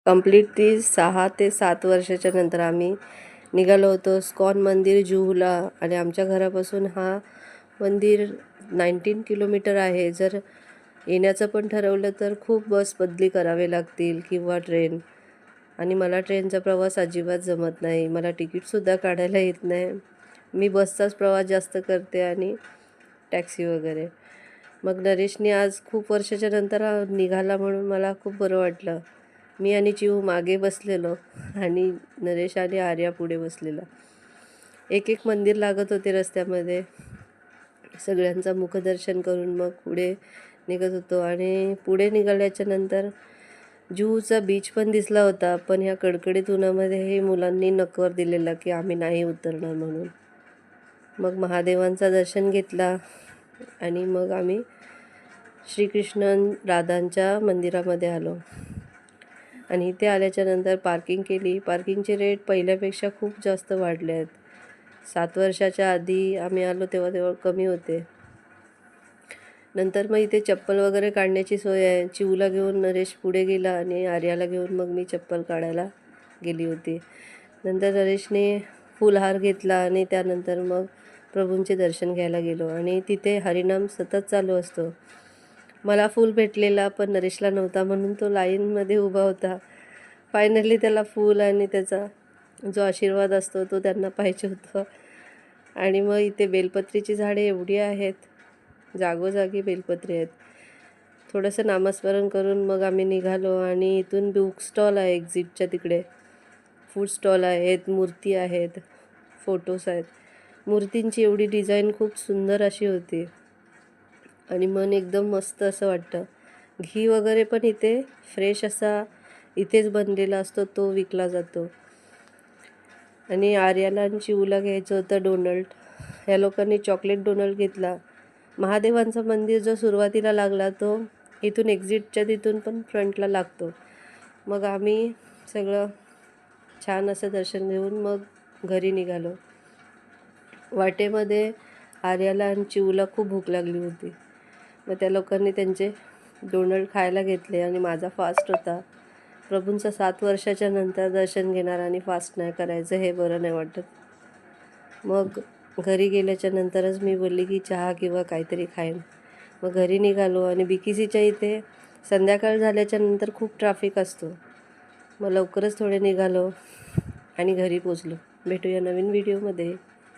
Completely 6 ते 7 वर्षाच्या नंतर आम्ही निघालो होतो इस्कॉन मंदिर जुहूला. आणि आमच्या घरापासून हा मंदिर 19 किलोमीटर आहे. जर येण्याचं पण ठरवलं तर खूप बस बदली करावे लागतील किंवा ट्रेन. आणि मला ट्रेनचा प्रवास अजिबात जमत नाही. मला तिकीटसुद्धा काढायला येत नाही. मी बसचाच प्रवास जास्त करते आणि टॅक्सी वगैरे. मग नरेशने आज खूप वर्षाच्या नंतर निघाला म्हणून मला खूप बरं वाटलं. मी आणि चिऊ मागे बसलेलो आणि नरेश आणि आर्या पुढे बसलेला. एक एक मंदिर लागत होते रस्त्यामध्ये. सगळ्यांचं मुखदर्शन करून मग पुढे निघत होतो. आणि पुढे निघाल्याच्या नंतर जुहूचा बीच पण दिसला होता. पण ह्या कडकडीत उन्हामध्ये हे मुलांनी नकार दिलेला की आम्ही नाही उतरणार म्हणून. मग महादेवांचं दर्शन घेतला आणि मग आम्ही श्रीकृष्ण राधांच्या मंदिरामध्ये आलो. आणि इथे आल्याच्या नंतर पार्किंग केली. पार्किंगचे रेट पहिल्यापेक्षा खूप जास्त वाढले आहेत. 7 वर्षाच्या आधी आम्ही आलो तेव्हा कमी होते. नंतर मग इथे चप्पल वगैरे काढण्याची सोय आहे. चिऊला घेऊन नरेश पुढे गेला आणि आर्याला घेऊन मग मी चप्पल काढायला गेली होती. नंतर नरेशने फुलहार घेतला आणि त्यानंतर मग प्रभूंचे दर्शन घ्यायला गेलो. आणि तिथे हरिनाम सतत चालू असतो. मला फूल भेटलेला पण नरेशला नव्हता म्हणून तो लाईनमध्ये उभा होता. फायनली त्याला फूल आणि त्याचा जो आशीर्वाद असतो तो त्यांना पाहिजे होतं. आणि मग इथे बेलपत्रीची झाडे एवढी आहेत, जागोजागी बेलपत्री आहेत. थोडंसं नामस्मरण करून मग आम्ही निघालो. आणि इथून बुक स्टॉल आहे एक्झिटच्या तिकडे. फूड स्टॉल आहेत, मूर्ती आहेत, फोटोज आहेत. मूर्तींची एवढी डिझाईन खूप सुंदर अशी होती आणि मन एकदम मस्त असं वाटतं. घी वगैरे पण इथे फ्रेश असा इथेच बनलेला असतो, तो विकला जातो. आणि आर्याला आणि चिऊला घ्यायचं होतं डोनल्ड. ह्या लोकांनी चॉकलेट डोनल्ड घेतला. महादेवांचं मंदिर जो सुरुवातीला लागला तो इथून एक्झिटच्या तिथून पण फ्रंटला लागतो. मग आम्ही सगळं छान असं दर्शन घेऊन मग घरी निघालो. वाटेमध्ये आर्याला आणि चिऊला खूप भूक लागली होती. मग त्या लोकांनी त्यांचे डोनल्ड खायला घेतले आणि माझा फास्ट होता. प्रभूंचं 7 वर्षाच्या नंतर दर्शन घेणार आणि फास्ट नाही करायचं हे बरं नाही वाटत. मग घरी गेल्याच्या नंतरच मी बोलली की चहा किंवा काहीतरी खाईन. मग घरी निघालो. आणि BKCच्या इथे संध्याकाळ झाल्याच्या नंतर खूप ट्रॅफिक असतो. मग लवकरच थोडे निघालो आणि घरी पोचलो. भेटूया नवीन व्हिडिओमध्ये.